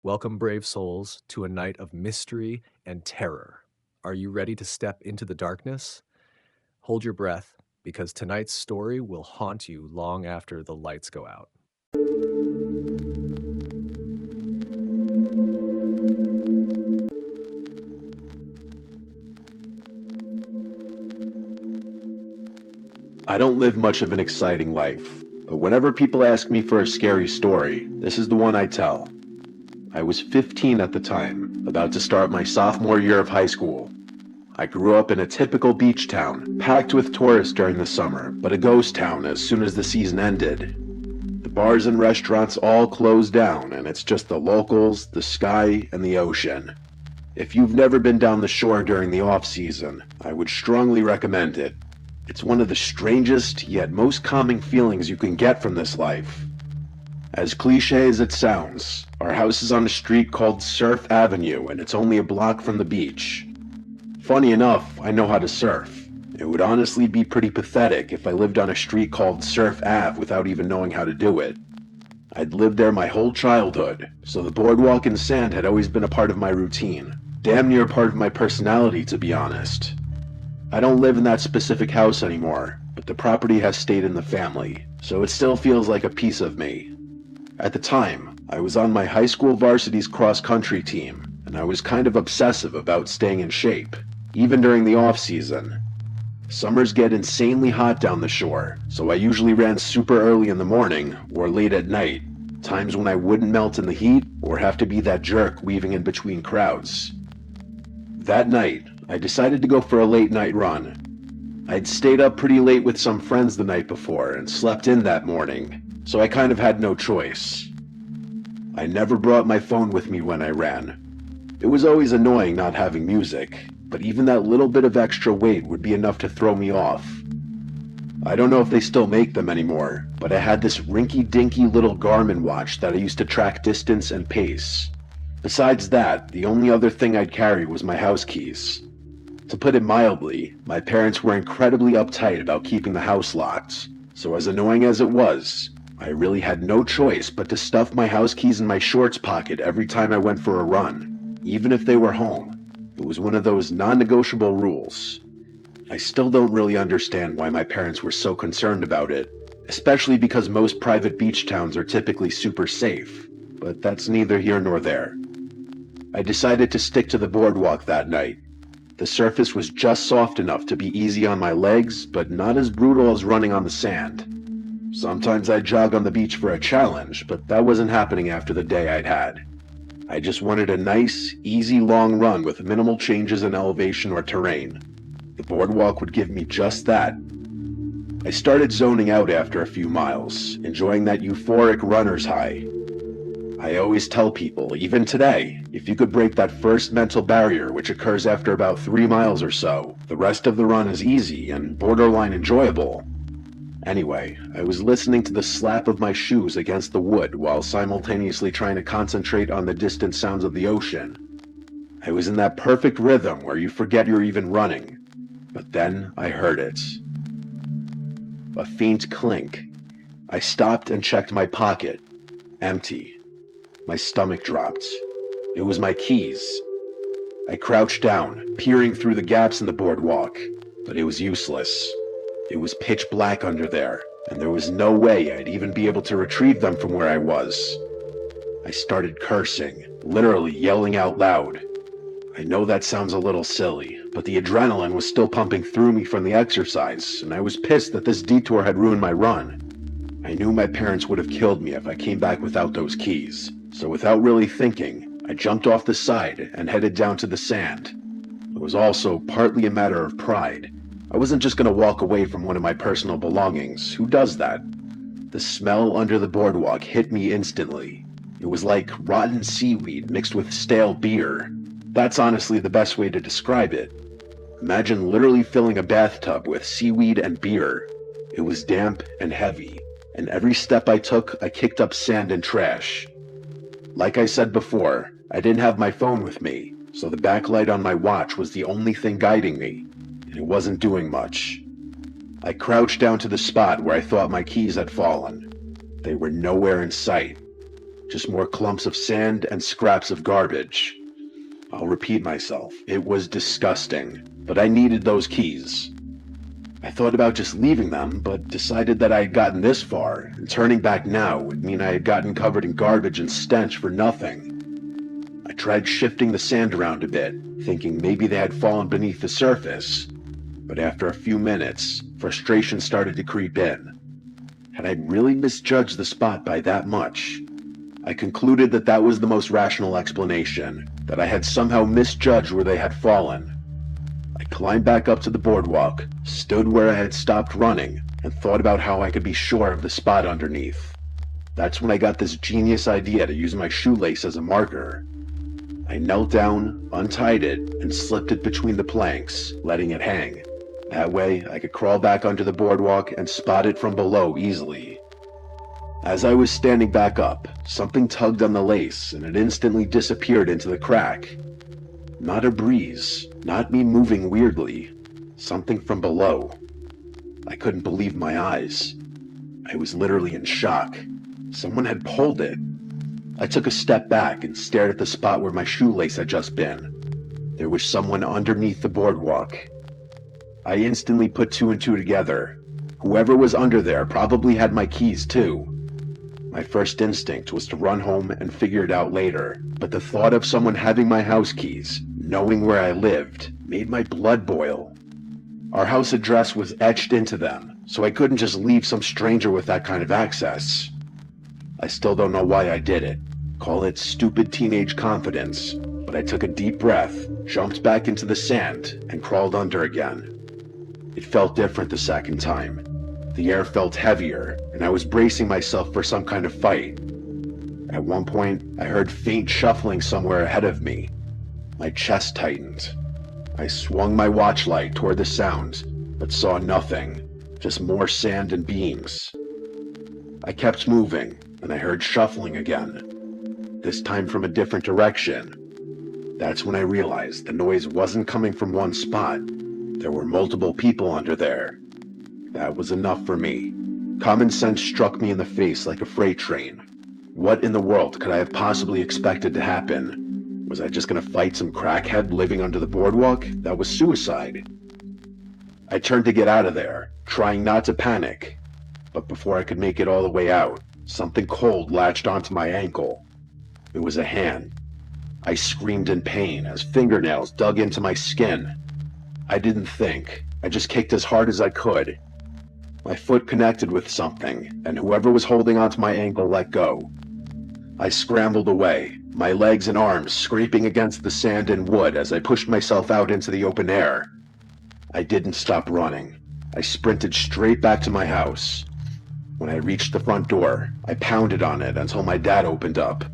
Welcome, brave souls, to a night of mystery and terror. Are you ready to step into the darkness? Hold your breath, because tonight's story will haunt you long after the lights go out. I don't live much of an exciting life, but whenever people ask me for a scary story, this is the one I tell. I was 15 at the time, about to start my sophomore year of high school. I grew up in a typical beach town, packed with tourists during the summer, but a ghost town as soon as the season ended. The bars and restaurants all closed down, and it's just the locals, the sky, and the ocean. If you've never been down the shore during the off-season, I would strongly recommend it. It's one of the strangest yet most calming feelings you can get from this life. As cliche as it sounds, our house is on a street called Surf Avenue and it's only a block from the beach. Funny enough, I know how to surf. It would honestly be pretty pathetic if I lived on a street called Surf Ave without even knowing how to do it. I'd lived there my whole childhood, so the boardwalk and sand had always been a part of my routine. Damn near part of my personality, to be honest. I don't live in that specific house anymore, but the property has stayed in the family, so it still feels like a piece of me. At the time, I was on my high school varsity's cross-country team, and I was kind of obsessive about staying in shape, even during the off-season. Summers get insanely hot down the shore, so I usually ran super early in the morning or late at night, times when I wouldn't melt in the heat or have to be that jerk weaving in between crowds. That night, I decided to go for a late night run. I'd stayed up pretty late with some friends the night before and slept in that morning, so I kind of had no choice. I never brought my phone with me when I ran. It was always annoying not having music, but even that little bit of extra weight would be enough to throw me off. I don't know if they still make them anymore, but I had this rinky-dinky little Garmin watch that I used to track distance and pace. Besides that, the only other thing I'd carry was my house keys. To put it mildly, my parents were incredibly uptight about keeping the house locked, so as annoying as it was, I really had no choice but to stuff my house keys in my shorts pocket every time I went for a run, even if they were home. It was one of those non-negotiable rules. I still don't really understand why my parents were so concerned about it, especially because most private beach towns are typically super safe, but that's neither here nor there. I decided to stick to the boardwalk that night. The surface was just soft enough to be easy on my legs, but not as brutal as running on the sand. Sometimes I'd jog on the beach for a challenge, but that wasn't happening after the day I'd had. I just wanted a nice, easy long run with minimal changes in elevation or terrain. The boardwalk would give me just that. I started zoning out after a few miles, enjoying that euphoric runner's high. I always tell people, even today, if you could break that first mental barrier which occurs after about 3 miles or so, the rest of the run is easy and borderline enjoyable. Anyway, I was listening to the slap of my shoes against the wood while simultaneously trying to concentrate on the distant sounds of the ocean. I was in that perfect rhythm where you forget you're even running. But then I heard it. A faint clink. I stopped and checked my pocket. Empty. My stomach dropped. It was my keys. I crouched down, peering through the gaps in the boardwalk, but it was useless. It was pitch black under there, and there was no way I'd even be able to retrieve them from where I was. I started cursing, literally yelling out loud. I know that sounds a little silly, but the adrenaline was still pumping through me from the exercise, and I was pissed that this detour had ruined my run. I knew my parents would have killed me if I came back without those keys, so without really thinking, I jumped off the side and headed down to the sand. It was also partly a matter of pride. I wasn't just going to walk away from one of my personal belongings. Who does that? The smell under the boardwalk hit me instantly. It was like rotten seaweed mixed with stale beer. That's honestly the best way to describe it. Imagine literally filling a bathtub with seaweed and beer. It was damp and heavy, and every step I took, I kicked up sand and trash. Like I said before, I didn't have my phone with me, so the backlight on my watch was the only thing guiding me, and it wasn't doing much. I crouched down to the spot where I thought my keys had fallen. They were nowhere in sight. just more clumps of sand and scraps of garbage. I'll repeat myself, it was disgusting, but I needed those keys. I thought about just leaving them, but decided that I had gotten this far, and turning back now would mean I had gotten covered in garbage and stench for nothing. I tried shifting the sand around a bit, thinking maybe they had fallen beneath the surface, but after a few minutes, frustration started to creep in. Had I really misjudged the spot by that much? I concluded that that was the most rational explanation, that I had somehow misjudged where they had fallen. I climbed back up to the boardwalk, stood where I had stopped running, and thought about how I could be sure of the spot underneath. That's when I got this genius idea to use my shoelace as a marker. I knelt down, untied it, and slipped it between the planks, letting it hang. That way, I could crawl back under the boardwalk and spot it from below easily. As I was standing back up, something tugged on the lace and it instantly disappeared into the crack. Not a breeze, not me moving weirdly, something from below. I couldn't believe my eyes. I was literally in shock. Someone had pulled it. I took a step back and stared at the spot where my shoelace had just been. There was someone underneath the boardwalk. I instantly put two and two together. Whoever was under there probably had my keys too. My first instinct was to run home and figure it out later, but the thought of someone having my house keys, knowing where I lived, made my blood boil. Our house address was etched into them, so I couldn't just leave some stranger with that kind of access. I still don't know why I did it. Call it stupid teenage confidence, but I took a deep breath, jumped back into the sand, and crawled under again. It felt different the second time. The air felt heavier, and I was bracing myself for some kind of fight. At one point, I heard faint shuffling somewhere ahead of me. My chest tightened. I swung my watchlight toward the sound, but saw nothing, just more sand and beams. I kept moving, and I heard shuffling again, this time from a different direction. That's when I realized the noise wasn't coming from one spot. There were multiple people under there. That was enough for me. Common sense struck me in the face like a freight train. What in the world could I have possibly expected to happen? Was I just gonna fight some crackhead living under the boardwalk? That was suicide. I turned to get out of there, trying not to panic. But before I could make it all the way out, something cold latched onto my ankle. It was a hand. I screamed in pain as fingernails dug into my skin. I didn't think. I just kicked as hard as I could. My foot connected with something, and whoever was holding onto my ankle let go. I scrambled away, my legs and arms scraping against the sand and wood as I pushed myself out into the open air. I didn't stop running. I sprinted straight back to my house. When I reached the front door, I pounded on it until my dad opened up.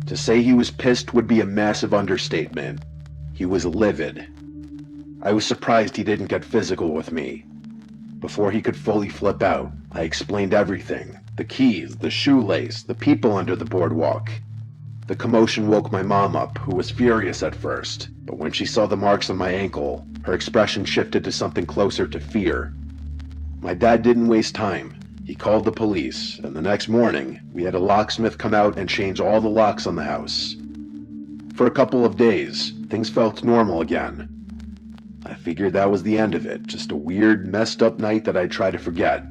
To say he was pissed would be a massive understatement. He was livid. I was surprised he didn't get physical with me. Before he could fully flip out, I explained everything. The keys, the shoelace, the people under the boardwalk. The commotion woke my mom up, who was furious at first, but when she saw the marks on my ankle, her expression shifted to something closer to fear. My dad didn't waste time. He called the police, and the next morning, we had a locksmith come out and change all the locks on the house. For a couple of days, things felt normal again. I figured that was the end of it, just a weird, messed up night that I'd try to forget.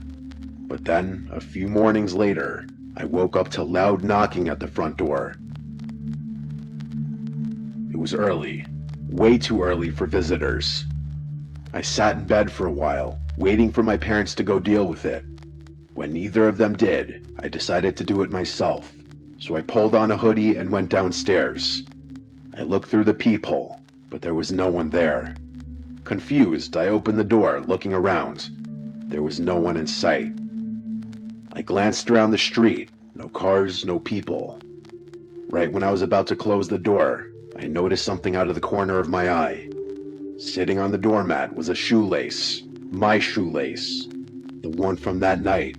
But then, a few mornings later, I woke up to loud knocking at the front door. It was early, way too early for visitors. I sat in bed for a while, waiting for my parents to go deal with it. When neither of them did, I decided to do it myself, so I pulled on a hoodie and went downstairs. I looked through the peephole, but there was no one there. Confused, I opened the door, looking around. There was no one in sight. I glanced around the street. No cars, no people. Right when I was about to close the door, I noticed something out of the corner of my eye. Sitting on the doormat was a shoelace. My shoelace. The one from that night.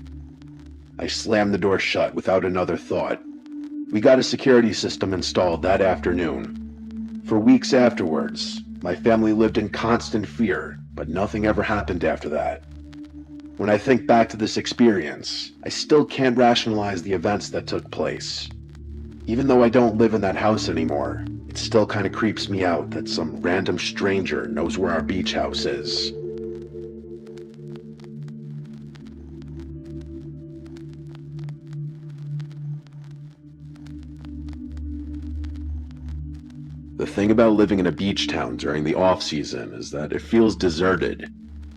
I slammed the door shut without another thought. We got a security system installed that afternoon. For weeks afterwards, my family lived in constant fear, but nothing ever happened after that. When I think back to this experience, I still can't rationalize the events that took place. Even though I don't live in that house anymore, it still kinda creeps me out that some random stranger knows where our beach house is. The thing about living in a beach town during the off-season is that it feels deserted.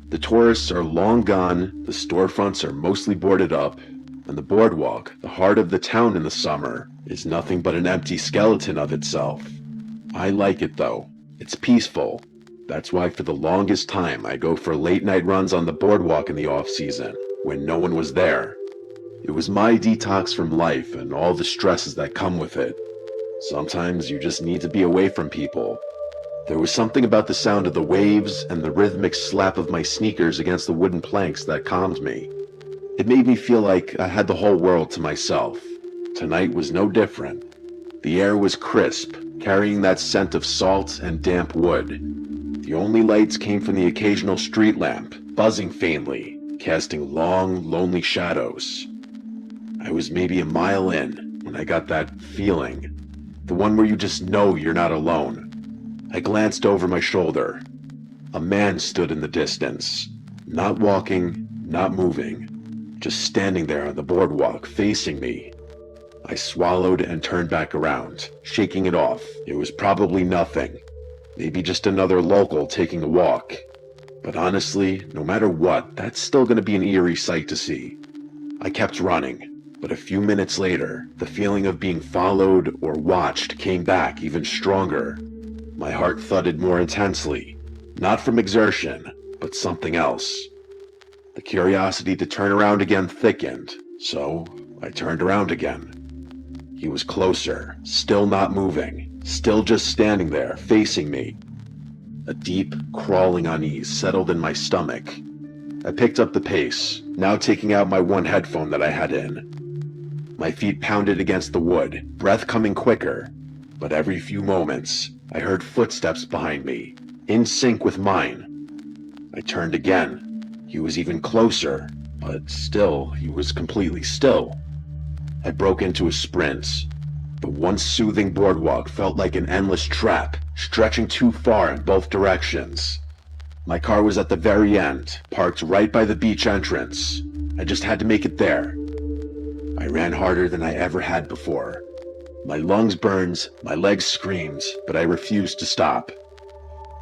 The tourists are long gone, the storefronts are mostly boarded up, and the boardwalk, the heart of the town in the summer, is nothing but an empty skeleton of itself. I like it though. It's peaceful. That's why for the longest time I go for late night runs on the boardwalk in the off-season, when no one was there. It was my detox from life and all the stresses that come with it. Sometimes you just need to be away from people. There was something about the sound of the waves and the rhythmic slap of my sneakers against the wooden planks that calmed me. It made me feel like I had the whole world to myself. Tonight was no different. The air was crisp, carrying that scent of salt and damp wood. The only lights came from the occasional street lamp, buzzing faintly, casting long, lonely shadows. I was maybe a mile in when I got that feeling. The one where you just know you're not alone. I glanced over my shoulder. A man stood in the distance, not walking, not moving, just standing there on the boardwalk facing me. I swallowed and turned back around, shaking it off. It was probably nothing. Maybe just another local taking a walk. But honestly, no matter what, that's still gonna be an eerie sight to see. I kept running. But a few minutes later, the feeling of being followed or watched came back even stronger. My heart thudded more intensely, not from exertion, but something else. The curiosity to turn around again thickened, so I turned around again. He was closer, still not moving, still just standing there, facing me. A deep, crawling unease settled in my stomach. I picked up the pace, now taking out my one headphone that I had in. My feet pounded against the wood, breath coming quicker, but every few moments, I heard footsteps behind me, in sync with mine. I turned again. He was even closer, but still, he was completely still. I broke into a sprint. The once soothing boardwalk felt like an endless trap, stretching too far in both directions. My car was at the very end, parked right by the beach entrance. I just had to make it there. I ran harder than I ever had before. My lungs burned, my legs screamed, but I refused to stop.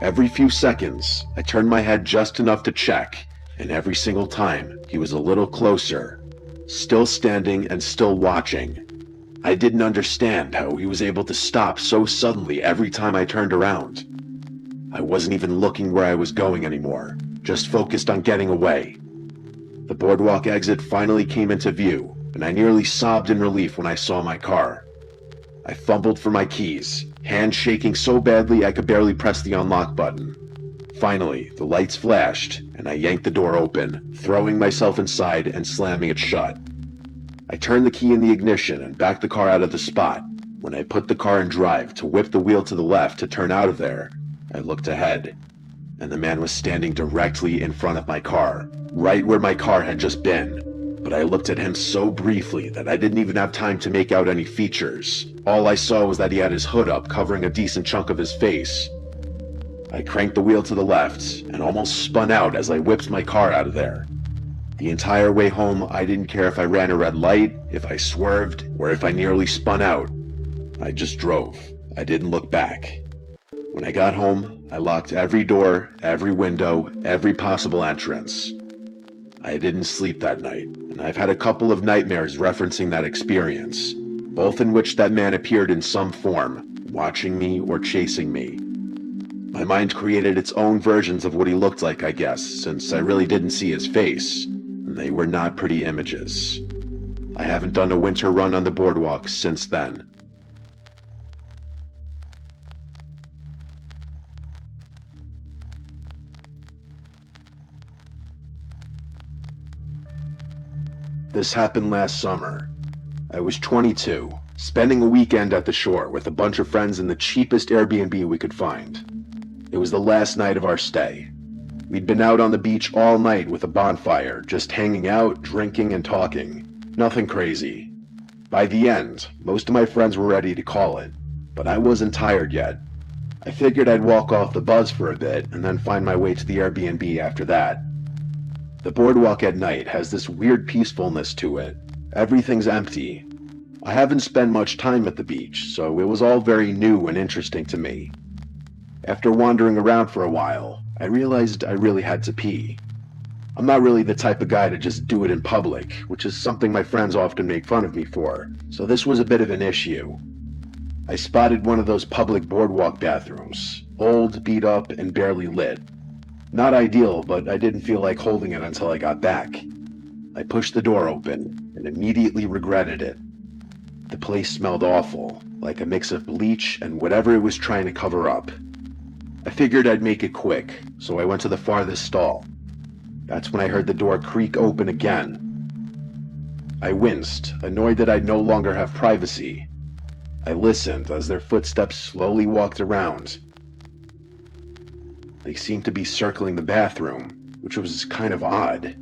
Every few seconds, I turned my head just enough to check, and every single time, he was a little closer, still standing and still watching. I didn't understand how he was able to stop so suddenly every time I turned around. I wasn't even looking where I was going anymore, just focused on getting away. The boardwalk exit finally came into view, and I nearly sobbed in relief when I saw my car. I fumbled for my keys, hands shaking so badly I could barely press the unlock button. Finally, the lights flashed, and I yanked the door open, throwing myself inside and slamming it shut. I turned the key in the ignition and backed the car out of the spot. When I put the car in drive to whip the wheel to the left to turn out of there, I looked ahead, and the man was standing directly in front of my car, right where my car had just been. But I looked at him so briefly that I didn't even have time to make out any features. All I saw was that he had his hood up, covering a decent chunk of his face. I cranked the wheel to the left and almost spun out as I whipped my car out of there. The entire way home, I didn't care if I ran a red light, if I swerved, or if I nearly spun out. I just drove. I didn't look back. When I got home, I locked every door, every window, every possible entrance. I didn't sleep that night, and I've had a couple of nightmares referencing that experience, both in which that man appeared in some form, watching me or chasing me. My mind created its own versions of what he looked like, I guess, since I really didn't see his face, and they were not pretty images. I haven't done a winter run on the boardwalk since then. This happened last summer. I was 22, spending a weekend at the shore with a bunch of friends in the cheapest Airbnb we could find. It was the last night of our stay. We'd been out on the beach all night with a bonfire, just hanging out, drinking, and talking. Nothing crazy. By the end, most of my friends were ready to call it, but I wasn't tired yet. I figured I'd walk off the buzz for a bit and then find my way to the Airbnb after that. The boardwalk at night has this weird peacefulness to it. Everything's empty. I haven't spent much time at the beach, so it was all very new and interesting to me. After wandering around for a while, I realized I really had to pee. I'm not really the type of guy to just do it in public, which is something my friends often make fun of me for, so this was a bit of an issue. I spotted one of those public boardwalk bathrooms, old, beat up, and barely lit. Not ideal, but I didn't feel like holding it until I got back. I pushed the door open, and immediately regretted it. The place smelled awful, like a mix of bleach and whatever it was trying to cover up. I figured I'd make it quick, so I went to the farthest stall. That's when I heard the door creak open again. I winced, annoyed that I'd no longer have privacy. I listened as their footsteps slowly walked around. They seemed to be circling the bathroom, which was kind of odd.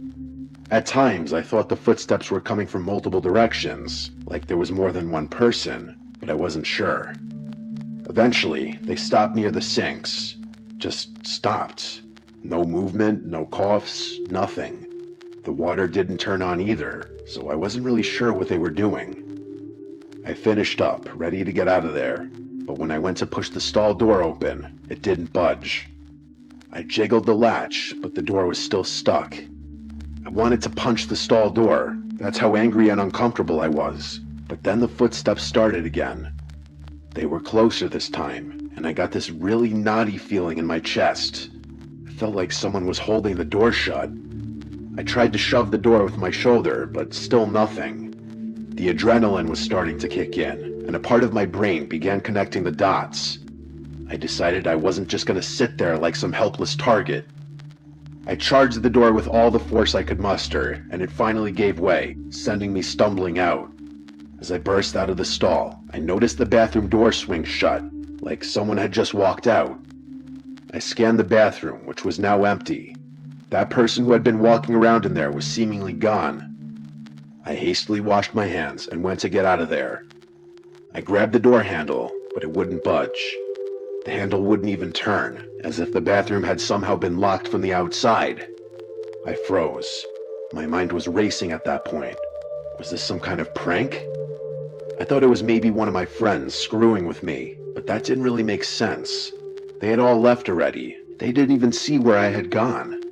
At times, I thought the footsteps were coming from multiple directions, like there was more than one person, but I wasn't sure. Eventually, they stopped near the sinks. Just stopped. No movement, no coughs, nothing. The water didn't turn on either, so I wasn't really sure what they were doing. I finished up, ready to get out of there, but when I went to push the stall door open, it didn't budge. I jiggled the latch, but the door was still stuck. I wanted to punch the stall door, that's how angry and uncomfortable I was, but then the footsteps started again. They were closer this time, and I got this really knotty feeling in my chest. I felt like someone was holding the door shut. I tried to shove the door with my shoulder, but still nothing. The adrenaline was starting to kick in, and a part of my brain began connecting the dots. I decided I wasn't just going to sit there like some helpless target. I charged the door with all the force I could muster, and it finally gave way, sending me stumbling out. As I burst out of the stall, I noticed the bathroom door swing shut, like someone had just walked out. I scanned the bathroom, which was now empty. That person who had been walking around in there was seemingly gone. I hastily washed my hands and went to get out of there. I grabbed the door handle, but it wouldn't budge. The handle wouldn't even turn, as if the bathroom had somehow been locked from the outside. I froze. My mind was racing at that point. Was this some kind of prank? I thought it was maybe one of my friends screwing with me, but that didn't really make sense. They had all left already. They didn't even see where I had gone.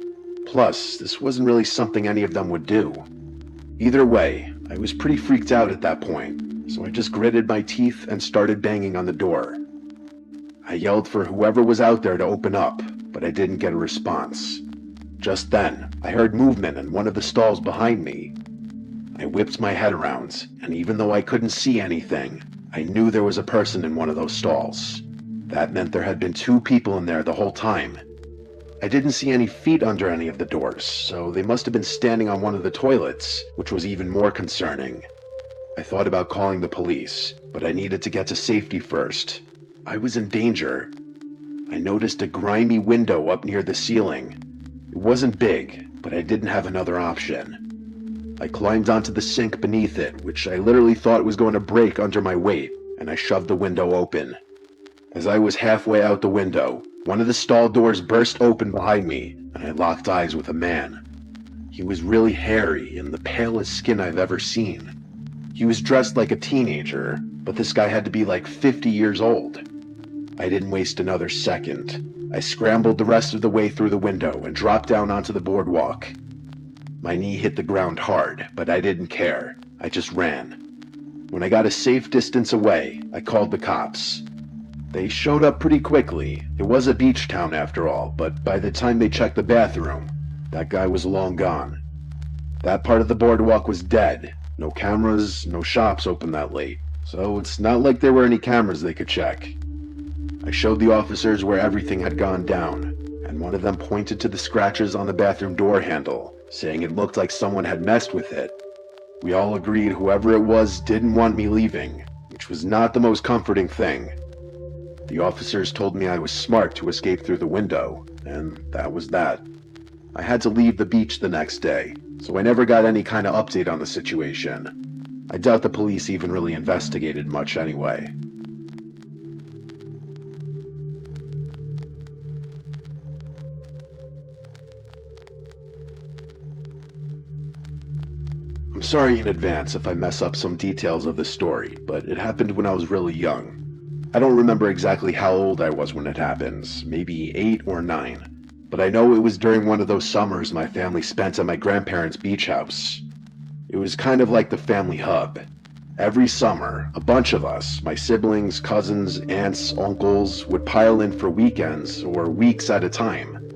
Plus, this wasn't really something any of them would do. Either way, I was pretty freaked out at that point, so I just gritted my teeth and started banging on the door. I yelled for whoever was out there to open up, but I didn't get a response. Just then, I heard movement in one of the stalls behind me. I whipped my head around, and even though I couldn't see anything, I knew there was a person in one of those stalls. That meant there had been two people in there the whole time. I didn't see any feet under any of the doors, so they must have been standing on one of the toilets, which was even more concerning. I thought about calling the police, but I needed to get to safety first. I was in danger. I noticed a grimy window up near the ceiling. It wasn't big, but I didn't have another option. I climbed onto the sink beneath it, which I literally thought was going to break under my weight, and I shoved the window open. As I was halfway out the window, one of the stall doors burst open behind me, and I locked eyes with a man. He was really hairy and the palest skin I've ever seen. He was dressed like a teenager, but this guy had to be like 50 years old. I didn't waste another second. I scrambled the rest of the way through the window and dropped down onto the boardwalk. My knee hit the ground hard, but I didn't care. I just ran. When I got a safe distance away, I called the cops. They showed up pretty quickly. It was a beach town after all, but by the time they checked the bathroom, that guy was long gone. That part of the boardwalk was dead. No cameras, no shops open that late, so it's not like there were any cameras they could check. I showed the officers where everything had gone down, and one of them pointed to the scratches on the bathroom door handle, saying it looked like someone had messed with it. We all agreed whoever it was didn't want me leaving, which was not the most comforting thing. The officers told me I was smart to escape through the window, and that was that. I had to leave the beach the next day, so I never got any kind of update on the situation. I doubt the police even really investigated much anyway. I'm sorry in advance if I mess up some details of the story, but it happened when I was really young. I don't remember exactly how old I was when it happened, maybe 8 or 9. But I know it was during one of those summers my family spent at my grandparents' beach house. It was kind of like the family hub. Every summer, a bunch of us, my siblings, cousins, aunts, uncles, would pile in for weekends or weeks at a time.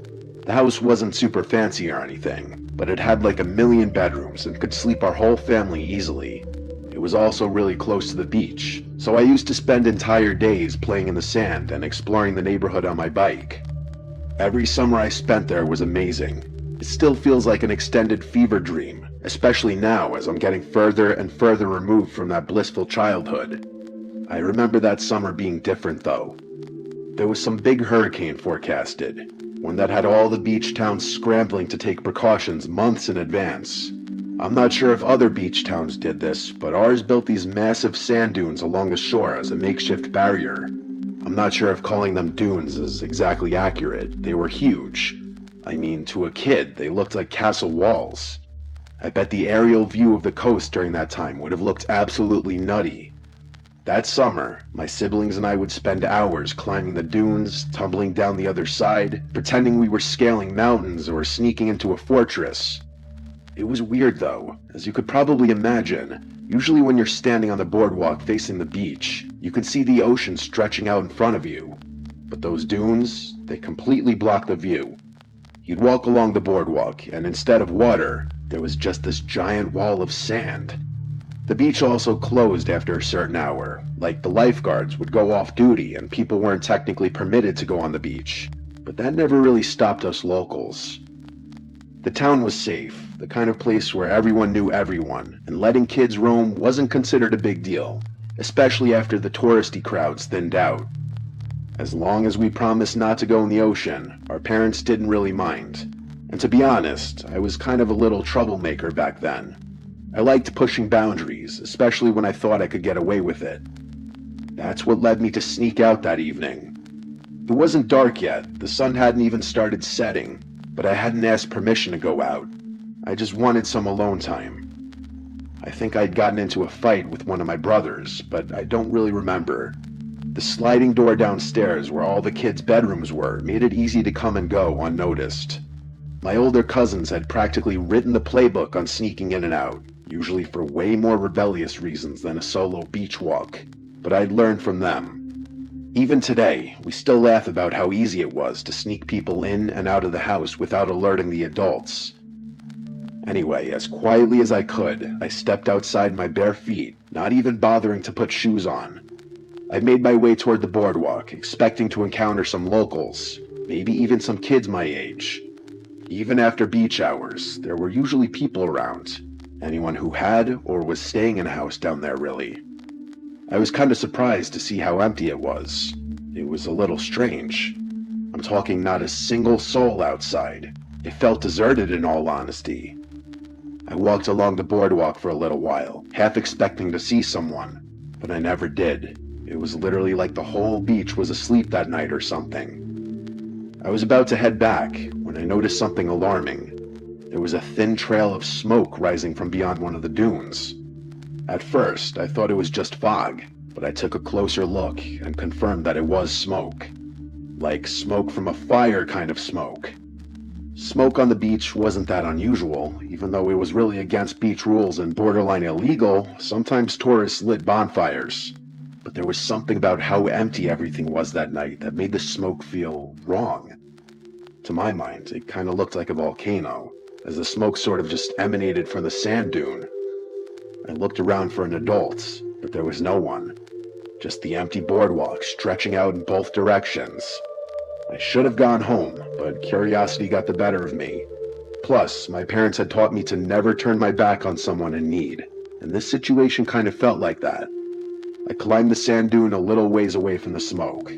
The house wasn't super fancy or anything, but it had like a million bedrooms and could sleep our whole family easily. It was also really close to the beach, so I used to spend entire days playing in the sand and exploring the neighborhood on my bike. Every summer I spent there was amazing. It still feels like an extended fever dream, especially now as I'm getting further and further removed from that blissful childhood. I remember that summer being different though. There was some big hurricane forecasted, one that had all the beach towns scrambling to take precautions months in advance. I'm not sure if other beach towns did this, but ours built these massive sand dunes along the shore as a makeshift barrier. I'm not sure if calling them dunes is exactly accurate. They were huge. I mean, to a kid, they looked like castle walls. I bet the aerial view of the coast during that time would have looked absolutely nutty. That summer, my siblings and I would spend hours climbing the dunes, tumbling down the other side, pretending we were scaling mountains or sneaking into a fortress. It was weird though, as you could probably imagine. Usually when you're standing on the boardwalk facing the beach, you can see the ocean stretching out in front of you. But those dunes, they completely block the view. You'd walk along the boardwalk, and instead of water, there was just this giant wall of sand. The beach also closed after a certain hour, like the lifeguards would go off duty and people weren't technically permitted to go on the beach. But that never really stopped us locals. The town was safe, the kind of place where everyone knew everyone, and letting kids roam wasn't considered a big deal, especially after the touristy crowds thinned out. As long as we promised not to go in the ocean, our parents didn't really mind. And to be honest, I was kind of a little troublemaker back then. I liked pushing boundaries, especially when I thought I could get away with it. That's what led me to sneak out that evening. It wasn't dark yet, the sun hadn't even started setting, but I hadn't asked permission to go out. I just wanted some alone time. I think I'd gotten into a fight with one of my brothers, but I don't really remember. The sliding door downstairs where all the kids' bedrooms were made it easy to come and go unnoticed. My older cousins had practically written the playbook on sneaking in and out, usually for way more rebellious reasons than a solo beach walk, but I'd learned from them. Even today, we still laugh about how easy it was to sneak people in and out of the house without alerting the adults. Anyway, as quietly as I could, I stepped outside my bare feet, not even bothering to put shoes on. I made my way toward the boardwalk, expecting to encounter some locals, maybe even some kids my age. Even after beach hours, there were usually people around. Anyone who had or was staying in a house down there, really. I was kind of surprised to see how empty it was. It was a little strange. I'm talking not a single soul outside. It felt deserted in all honesty. I walked along the boardwalk for a little while, half expecting to see someone, but I never did. It was literally like the whole beach was asleep that night or something. I was about to head back when I noticed something alarming. There was a thin trail of smoke rising from beyond one of the dunes. At first, I thought it was just fog, but I took a closer look and confirmed that it was smoke. Like smoke from a fire kind of smoke. Smoke on the beach wasn't that unusual, even though it was really against beach rules and borderline illegal. Sometimes tourists lit bonfires. But there was something about how empty everything was that night that made the smoke feel wrong. To my mind, it kind of looked like a volcano, as the smoke sort of just emanated from the sand dune. I looked around for an adult, but there was no one. Just the empty boardwalk stretching out in both directions. I should have gone home, but curiosity got the better of me. Plus, my parents had taught me to never turn my back on someone in need, and this situation kind of felt like that. I climbed the sand dune a little ways away from the smoke.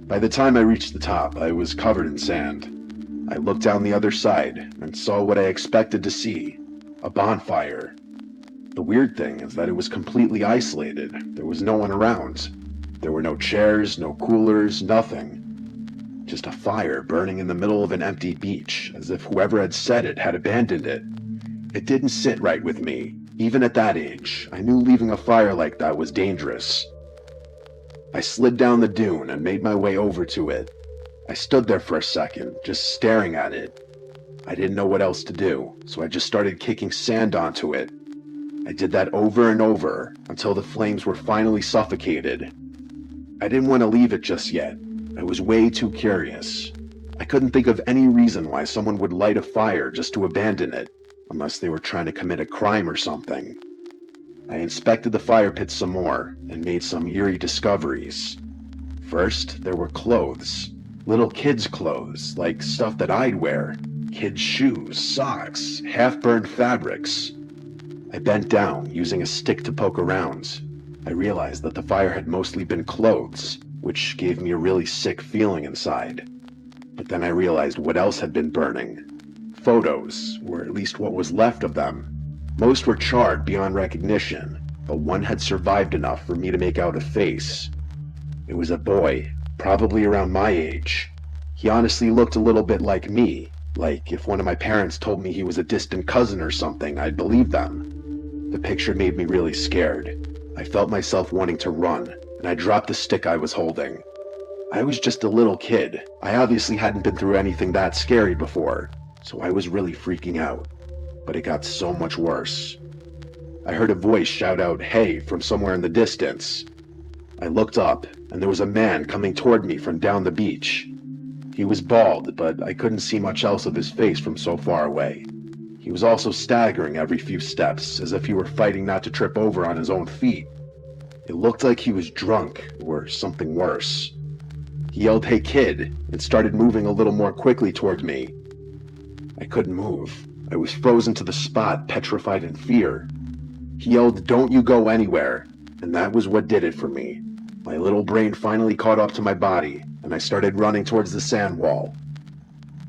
By the time I reached the top, I was covered in sand. I looked down the other side and saw what I expected to see, a bonfire. The weird thing is that it was completely isolated. There was no one around. There were no chairs, no coolers, nothing. Just a fire burning in the middle of an empty beach, as if whoever had set it had abandoned it. It didn't sit right with me. Even at that age, I knew leaving a fire like that was dangerous. I slid down the dune and made my way over to it. I stood there for a second, just staring at it. I didn't know what else to do, so I just started kicking sand onto it. I did that over and over until the flames were finally suffocated. I didn't want to leave it just yet. I was way too curious. I couldn't think of any reason why someone would light a fire just to abandon it, unless they were trying to commit a crime or something. I inspected the fire pit some more and made some eerie discoveries. First, there were clothes. Little kids' clothes, like stuff that I'd wear. Kids' shoes, socks, half-burned fabrics. I bent down, using a stick to poke around. I realized that the fire had mostly been clothes, which gave me a really sick feeling inside. But then I realized what else had been burning. Photos, or at least what was left of them. Most were charred beyond recognition, but one had survived enough for me to make out a face. It was a boy, probably around my age. He honestly looked a little bit like me, like if one of my parents told me he was a distant cousin or something, I'd believe them. The picture made me really scared. I felt myself wanting to run, and I dropped the stick I was holding. I was just a little kid. I obviously hadn't been through anything that scary before, so I was really freaking out. But it got so much worse. I heard a voice shout out, "Hey," from somewhere in the distance. I looked up, and there was a man coming toward me from down the beach. He was bald, but I couldn't see much else of his face from so far away. He was also staggering every few steps, as if he were fighting not to trip over on his own feet. It looked like he was drunk, or something worse. He yelled, "Hey kid," and started moving a little more quickly toward me. I couldn't move. I was frozen to the spot, petrified in fear. He yelled, "Don't you go anywhere," and that was what did it for me. My little brain finally caught up to my body, and I started running towards the sand wall.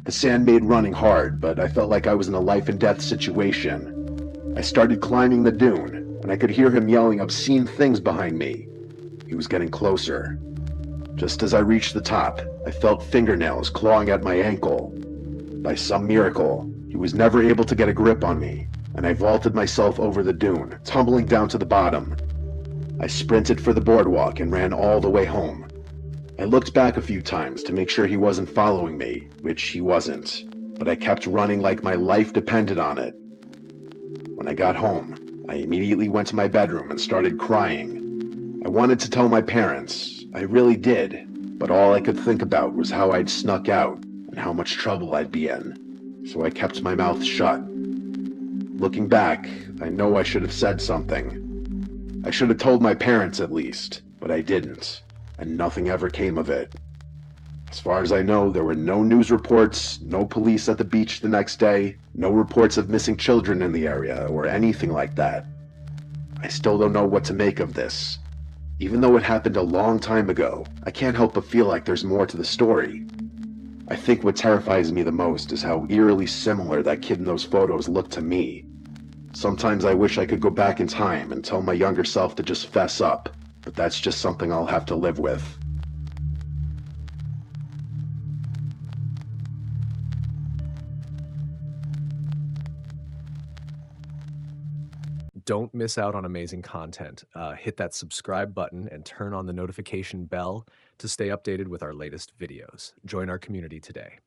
The sand made running hard, but I felt like I was in a life and death situation. I started climbing the dune, and I could hear him yelling obscene things behind me. He was getting closer. Just as I reached the top, I felt fingernails clawing at my ankle. By some miracle, he was never able to get a grip on me, and I vaulted myself over the dune, tumbling down to the bottom. I sprinted for the boardwalk and ran all the way home. I looked back a few times to make sure he wasn't following me, which he wasn't, but I kept running like my life depended on it. When I got home, I immediately went to my bedroom and started crying. I wanted to tell my parents, I really did, but all I could think about was how I'd snuck out and how much trouble I'd be in, so I kept my mouth shut. Looking back, I know I should have said something. I should have told my parents at least, but I didn't, and nothing ever came of it. As far as I know, there were no news reports, no police at the beach the next day, no reports of missing children in the area, or anything like that. I still don't know what to make of this. Even though it happened a long time ago, I can't help but feel like there's more to the story. I think what terrifies me the most is how eerily similar that kid in those photos looked to me. Sometimes I wish I could go back in time and tell my younger self to just fess up, but that's just something I'll have to live with. Don't miss out on amazing content. Hit that subscribe button and turn on the notification bell to stay updated with our latest videos. Join our community today.